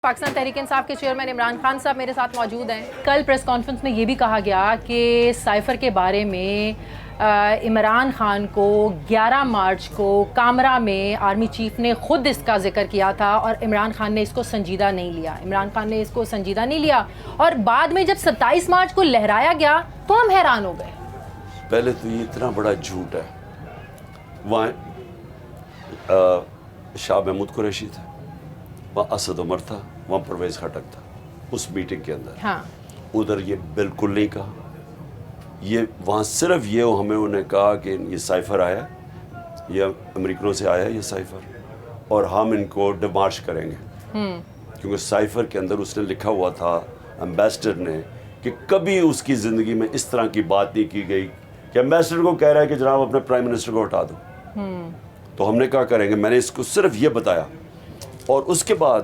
پاکستان تحریک انصاف کے چیئرمین عمران خان صاحب میرے ساتھ موجود ہیں. کل پریس کانفرنس میں یہ بھی کہا گیا کہ سائفر کے بارے میں عمران خان کو 11 مارچ کو کامرا میں آرمی چیف نے خود اس کا ذکر کیا تھا اور عمران خان نے اس کو سنجیدہ نہیں لیا. اور بعد میں جب 27 مارچ کو لہرایا گیا تو ہم حیران ہو گئے. پہلے تو یہ اتنا بڑا جھوٹ ہے. وہاں شاہ محمود قریشی تھا, وہاں اسد عمر تھا, وہاں پرویز خٹک تھا اس میٹنگ کے اندر. ہاں ادھر یہ بالکل نہیں کہا. یہ وہاں صرف یہ ہمیں انہیں کہا کہ یہ سائفر آیا, یہ امریکنوں سے آیا یہ سائفر, اور ہم ان کو ڈیمارش کریں گے. کیونکہ سائفر کے اندر اس نے لکھا ہوا تھا امبیسڈر نے کہ کبھی اس کی زندگی میں اس طرح کی بات نہیں کی گئی کہ امبیسڈر کو کہہ رہا ہے کہ جناب اپنے پرائم منسٹر کو ہٹا دو. تو ہم نے کہا کریں گے. میں نے اس کو صرف یہ بتایا. اور اس کے بعد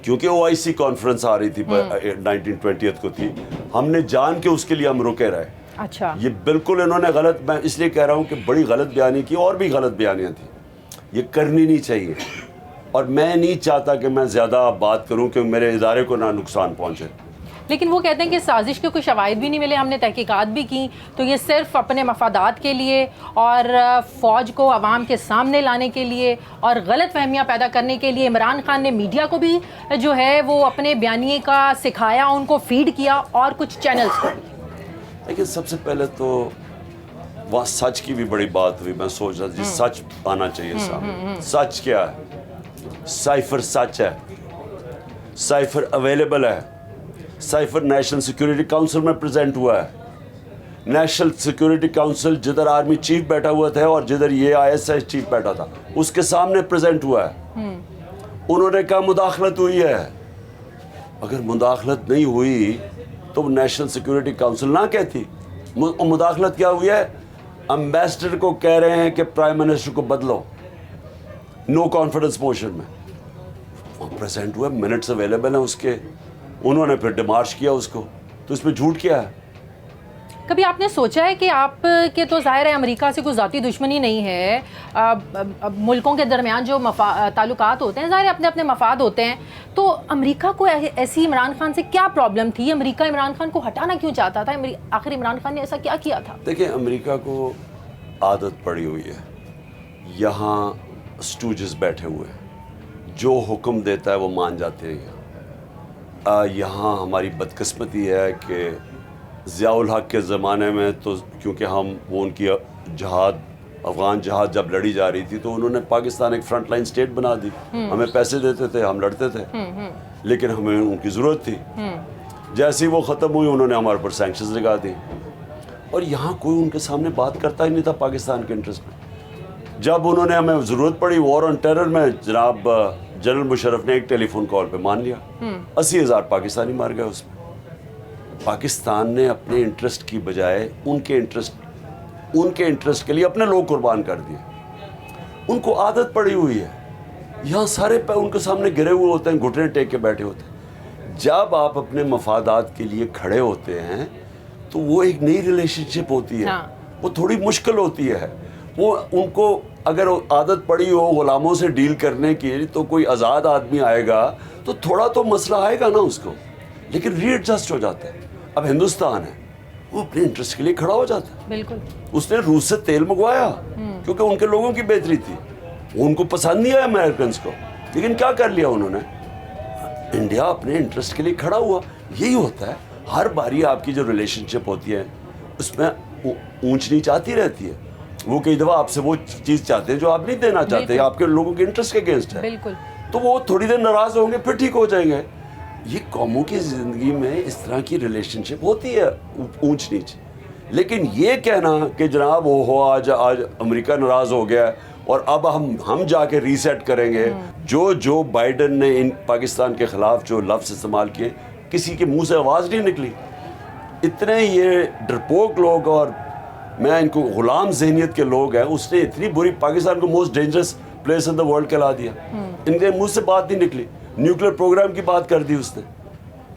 کیونکہ OIC کانفرنس آ رہی تھی 1920 کو تھی, ہم نے جان کے اس کے لیے ہم رکے رہے. اچھا, یہ بالکل انہوں نے غلط, میں اس لیے کہہ رہا ہوں کہ بڑی غلط بیانی کی, اور بھی غلط بیانیاں تھیں, یہ کرنی نہیں چاہیے. اور میں نہیں چاہتا کہ میں زیادہ بات کروں کہ میرے ادارے کو نہ نقصان پہنچے. لیکن وہ کہتے ہیں کہ سازش کے کوئی شواہد بھی نہیں ملے, ہم نے تحقیقات بھی کی, تو یہ صرف اپنے مفادات کے لیے اور فوج کو عوام کے سامنے لانے کے لیے اور غلط فہمیاں پیدا کرنے کے لیے عمران خان نے میڈیا کو بھی جو ہے وہ اپنے بیانیے کا سکھایا, ان کو فیڈ کیا, اور کچھ چینلز کو بھی. لیکن سب سے پہلے تو وہاں سچ کی بھی بڑی بات ہوئی. میں سوچ رہا تھا سچ آنا چاہیے سامنے. سچ کیا ہے؟ سائفر سچ ہے, سائفر اویلیبل ہے. سائفر نیشنل سیکیورٹی کاؤنسل میں پریزنٹ ہوا ہے. نیشنل سیکیورٹی کاؤنسل جدھر آرمی چیف بیٹھا ہوا تھا اور جدھر یہ ISI چیف بیٹھا تھا, اس کے سامنے پریزنٹ ہوا ہے. انہوں نے کہا مداخلت ہوئی ہے. اگر مداخلت نہیں ہوئی تو نیشنل سیکیورٹی کاؤنسل نہ کہتی. مداخلت کیا ہوئی ہے؟ امبیسڈر کو کہہ رہے ہیں کہ پرائم منسٹر کو بدلو, نو کانفیڈنس موشن میں. وہ پریزنٹ ہوا, منٹس اویلیبل ہیں اس کے. انہوں نے پھر ڈیمارش کیا اس کو. تو اس میں جھوٹ کیا ہے؟ کبھی آپ نے سوچا ہے کہ آپ کے تو ظاہر ہے امریکہ سے کوئی ذاتی دشمنی نہیں ہے, ملکوں کے درمیان جو تعلقات ہوتے ہیں ظاہر اپنے اپنے مفاد ہوتے ہیں, تو امریکہ کو ایسی عمران خان سے کیا پرابلم تھی؟ امریکہ عمران خان کو ہٹانا کیوں چاہتا تھا؟ آخر عمران خان نے ایسا کیا کیا تھا؟ دیکھیں, امریکہ کو عادت پڑی ہوئی ہے, یہاں اسٹوجز بیٹھے ہوئے ہیں, جو حکم دیتا ہے وہ مان جاتے ہیں. یہاں ہماری بدقسمتی ہے کہ ضیاء الحق کے زمانے میں تو کیونکہ وہ ان کی جہاد, افغان جہاد جب لڑی جا رہی تھی تو انہوں نے پاکستان ایک فرنٹ لائن اسٹیٹ بنا دی. ہمیں پیسے دیتے تھے, ہم لڑتے تھے, لیکن ہمیں ان کی ضرورت تھی. جیسے ہی وہ ختم ہوئی انہوں نے ہمارے پر سینکشنز لگا دی, اور یہاں کوئی ان کے سامنے بات کرتا ہی نہیں تھا پاکستان کے انٹرسٹ میں. جب انہوں نے ہمیں ضرورت پڑی وار آن ٹیرر میں, جناب جنرل مشرف نے ایک ٹیلی فون کال پہ مان لیا. 80,000 پاکستانی مار گئے اس میں. پاکستان نے اپنے انٹرسٹ کی بجائے ان کے انٹرسٹ کے لیے اپنے لوگ قربان کر دیے. ان کو عادت پڑی ہوئی ہے, یہاں سارے ان کے سامنے گرے ہوئے ہوتے ہیں, گھٹنے ٹیک کے بیٹھے ہوتے ہیں. جب آپ اپنے مفادات کے لیے کھڑے ہوتے ہیں تو وہ ایک نئی ریلیشن شپ ہوتی ہے, وہ تھوڑی مشکل ہوتی ہے. وہ ان کو اگر عادت پڑی ہو غلاموں سے ڈیل کرنے کی, تو کوئی آزاد آدمی آئے گا تو تھوڑا تو مسئلہ آئے گا نا اس کو, لیکن ری ایڈجسٹ ہو جاتا ہے. اب ہندوستان ہے, وہ اپنے انٹرسٹ کے لیے کھڑا ہو جاتا ہے. بالکل. اس نے روس سے تیل منگوایا کیونکہ ان کے لوگوں کی بہتری تھی. ان کو پسند نہیں آیا امریکنز کو, لیکن کیا کر لیا انہوں نے؟ انڈیا اپنے انٹرسٹ کے لیے کھڑا ہوا. یہی ہوتا ہے ہر باری آپ کی جو ریلیشن شپ ہوتی ہے اس میں اونچ نیچ آتی رہتی ہے. وہ کئی دفعہ آپ سے وہ چیز چاہتے ہیں جو آپ نہیں دینا چاہتے, آپ کے لوگوں کے انٹرسٹ کے اگینسٹ ہے. بالکل. تو وہ تھوڑی دیر ناراض ہوں گے, پھر ٹھیک ہو جائیں گے. یہ قوموں کی زندگی میں اس طرح کی ریلیشن شپ ہوتی ہے, اونچ نیچ. لیکن یہ کہنا کہ جناب وہ ہو آج امریکہ ناراض ہو گیا اور اب ہم جا کے ریسیٹ کریں گے. جو بائیڈن نے ان پاکستان کے خلاف جو لفظ استعمال کیے, کسی کے منہ سے آواز نہیں نکلی. اتنے یہ ڈرپوک لوگ, اور میں ان کو غلام ذہنیت کے لوگ ہیں, اس نے اتنی بری پاکستان کو most dangerous place in the world کہلا دیا. ان کے منہ سے بات نہیں نکلی, نیوکلیر پروگرام کی بات کر دی اس نے.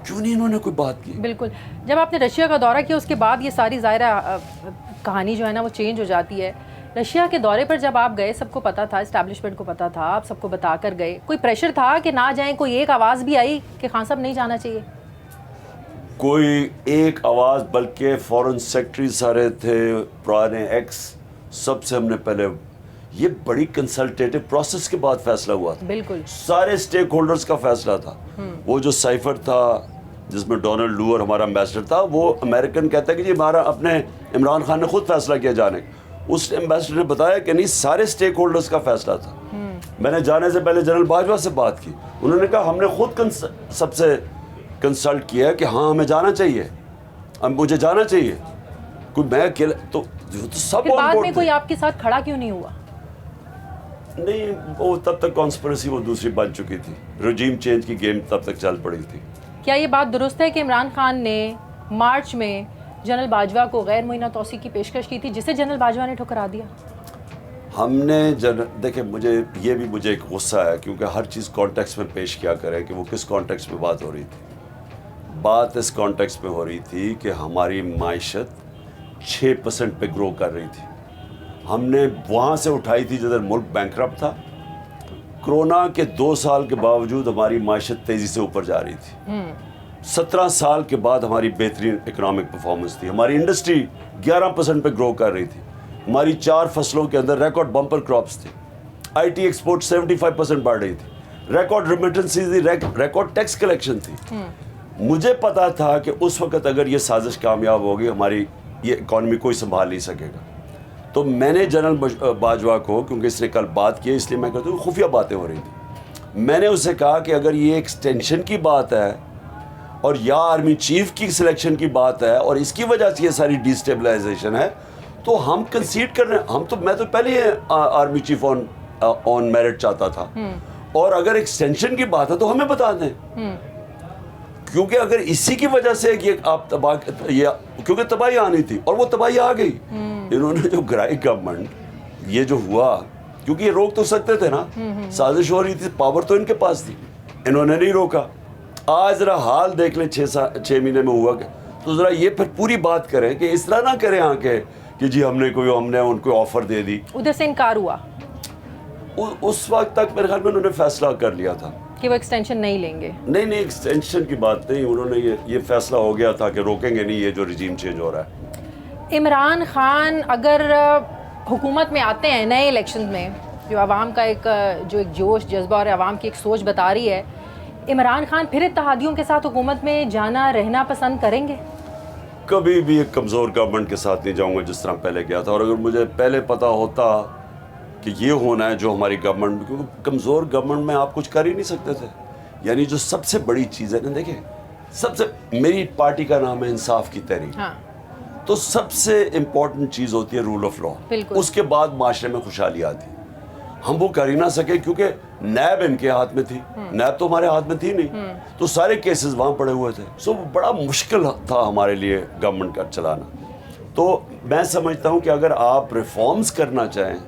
کیوں نہیں انہوں نے کوئی بات کی؟ بالکل. جب آپ نے رشیا کا دورہ کیا اس کے بعد یہ ساری ظاہرہ کہانی جو ہے نا وہ چینج ہو جاتی ہے. رشیا کے دورے پر جب آپ گئے سب کو پتا تھا, اسٹیبلشمنٹ کو پتا تھا, آپ سب کو بتا کر گئے, کوئی پریشر تھا کہ نہ جائیں؟ کوئی ایک آواز بھی آئی کہ خان صاحب نہیں جانا چاہیے؟ کوئی ایک آواز, بلکہ فورن سیکرٹری سارے تھے پرانے ایکس, سب سے ہم نے پہلے, یہ بڑی کنسلٹیٹو پروسیس کے بعد فیصلہ ہوا تھا. بالکل سارے سٹیک ہولڈرز کا فیصلہ تھا. وہ جو سائفر تھا جس میں ڈونلڈ لوور ہمارا امبیسڈر تھا, وہ امریکن کہتا ہے کہ جی ہمارا اپنے عمران خان نے خود فیصلہ کیا جانے کا. اس امبیسڈر نے بتایا کہ نہیں, سارے سٹیک ہولڈرز کا فیصلہ تھا. میں نے جانے سے پہلے جنرل باجوہ سے بات کی, انہوں نے کہا ہم نے خود سب سے کنسلٹ کیا کہ ہاں ہمیں جانا چاہیے, اب مجھے جانا چاہیے. کوئی میں اکیلا تو سب بعد میں کوئی آپ کے ساتھ کھڑا کیوں نہیں ہوا؟ نہیں, وہ تب تک کانسپریسی وہ دوسری بن چکی تھی, رجیم چینج کی گیم تب تک چل پڑی تھی. کیا یہ بات درست ہے کہ عمران خان نے مارچ میں جنرل باجوہ کو غیر معینہ توسیع کی پیشکش کی تھی جسے جنرل باجوہ نے ٹھکرا دیا؟ ہم نے دیکھیں, مجھے ایک غصہ ہے کیونکہ ہر چیز کانٹیکس میں پیش کیا کرے کہ وہ کس کانٹیکس میں بات ہو رہی تھی. بات اس کانٹیکس میں ہو رہی تھی کہ ہماری معیشت 6% پہ گرو کر رہی تھی. ہم نے وہاں سے اٹھائی تھی جدھر ملک بینکرپٹ تھا. کرونا کے 2 سال کے باوجود ہماری معیشت تیزی سے اوپر جا رہی تھی. 17 سال کے بعد ہماری بہترین اکنامک پرفارمنس تھی. ہماری انڈسٹری 11% پہ گرو کر رہی تھی. ہماری 4 فصلوں کے اندر ریکارڈ بمپر کراپس تھے. آئی ٹی ایکسپورٹ 75% بڑھ رہی تھی. ریکارڈ ریمیٹنسز تھی, ریکارڈ ٹیکس کلیکشن تھی. مجھے پتا تھا کہ اس وقت اگر یہ سازش کامیاب ہوگی ہماری یہ اکانومی کوئی سنبھال نہیں سکے گا. تو میں نے جنرل باجوہ کو, کیونکہ اس نے کل بات کی اس لیے میں کہتا ہوں خفیہ باتیں ہو رہی تھیں, میں نے اسے کہا کہ اگر یہ ایکسٹینشن کی بات ہے اور یا آرمی چیف کی سلیکشن کی بات ہے اور اس کی وجہ سے یہ ساری ڈیسٹیبلائزیشن ہے تو ہم کنسیڈ کر رہے ہیں. میں تو پہلے ہی آرمی چیف آن میرٹ چاہتا تھا, اور اگر ایکسٹینشن کی بات ہے تو ہمیں بتا دیں, کیونکہ اگر اسی کی وجہ سے کیونکہ تباہی آنی تھی اور وہ تباہی آ گئی. انہوں نے جو گرائی گورنمنٹ یہ جو ہوا, کیونکہ یہ روک تو سکتے تھے نا, سازش ہو رہی تھی, پاور تو ان کے پاس تھی, انہوں نے نہیں روکا. آج ذرا حال دیکھ لیں 6 مہینے میں ہوا کہ, تو ذرا یہ پھر پوری بات کریں کہ اس طرح نہ کریں آگے کہ جی ہم نے ان کو آفر دے دی. ادھر سے انکار ہوا. اس وقت تک میرے خیال میں انہوں نے فیصلہ کر لیا تھا کہ وہ ایکسٹینشن نہیں لیں گے. نہیں ایکسٹینشن کی بات نہیں, انہوں نے یہ فیصلہ ہو گیا تھا کہ روکیں گے نہیں یہ جو رجیم چینج ہو رہا ہے. عمران خان اگر حکومت میں آتے ہیں نئے الیکشن میں, جو عوام کا ایک جوش جذبہ اور عوام کی ایک سوچ بتا رہی ہے, عمران خان پھر اتحادیوں کے ساتھ حکومت میں جانا رہنا پسند کریں گے؟ کبھی بھی ایک کمزور گورنمنٹ کے ساتھ نہیں جاؤں گا جس طرح پہلے گیا تھا. اور اگر مجھے پہلے پتا ہوتا کہ یہ ہونا ہے جو ہماری گورنمنٹ, کیونکہ کمزور گورنمنٹ میں آپ کچھ کر ہی نہیں سکتے تھے. یعنی جو سب سے بڑی چیز ہے نا, دیکھیں میری پارٹی کا نام ہے انصاف کی تحریک, تو سب سے امپورٹنٹ چیز ہوتی ہے رول آف لا. اس کے بعد معاشرے میں خوشحالی آتی. ہم وہ کر ہی نہ سکے کیونکہ نیب ان کے ہاتھ میں تھی, نیب تو ہمارے ہاتھ میں تھی نہیں, تو سارے کیسز وہاں پڑے ہوئے تھے. سو بڑا مشکل تھا ہمارے لیے گورنمنٹ کا چلانا. تو میں سمجھتا ہوں کہ اگر آپ ریفارمز کرنا چاہیں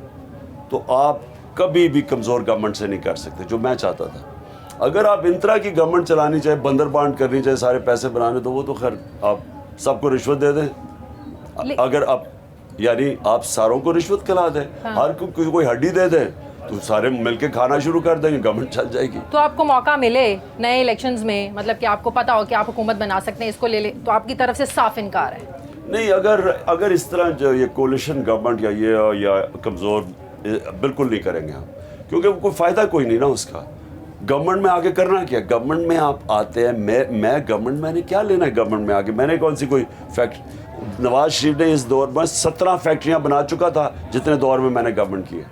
تو آپ کبھی بھی کمزور گورنمنٹ سے نہیں کر سکتے, جو میں چاہتا تھا. اگر آپ ان طرح کی گورنمنٹ چلانی چاہے, بندر بانٹ کرنی چاہے, سارے پیسے بنانے, تو وہ تو خیر آپ سب کو رشوت دے دیں. اگر آپ ساروں کو رشوت کھلا دیں, ہر کوئی ہڈی دے دیں, تو سارے مل کے کھانا شروع کر دیں گے, گورنمنٹ چل جائے گی. تو آپ کو موقع ملے نئے الیکشنز میں, مطلب کہ آپ کو پتا ہو کہ آپ حکومت بنا سکتے ہیں, اس کو لے لیں, تو آپ کی طرف سے صاف انکار ہے؟ نہیں, اگر اس طرح جو یہ کولیشن گورنمنٹ یا کمزور بالکل نہیں کریں گے ہم, کیونکہ کوئی فائدہ کوئی نہیں نا اس کا. گورنمنٹ میں آگے کرنا کیا, گورنمنٹ میں آپ آتے ہیں, میں گورنمنٹ میں نے کیا لینا ہے گورنمنٹ میں آگے, میں نے کون سی کوئی فیکٹری, نواز شریف نے اس دور میں 17 فیکٹریاں بنا چکا تھا جتنے دور میں نے گورنمنٹ کی ہے.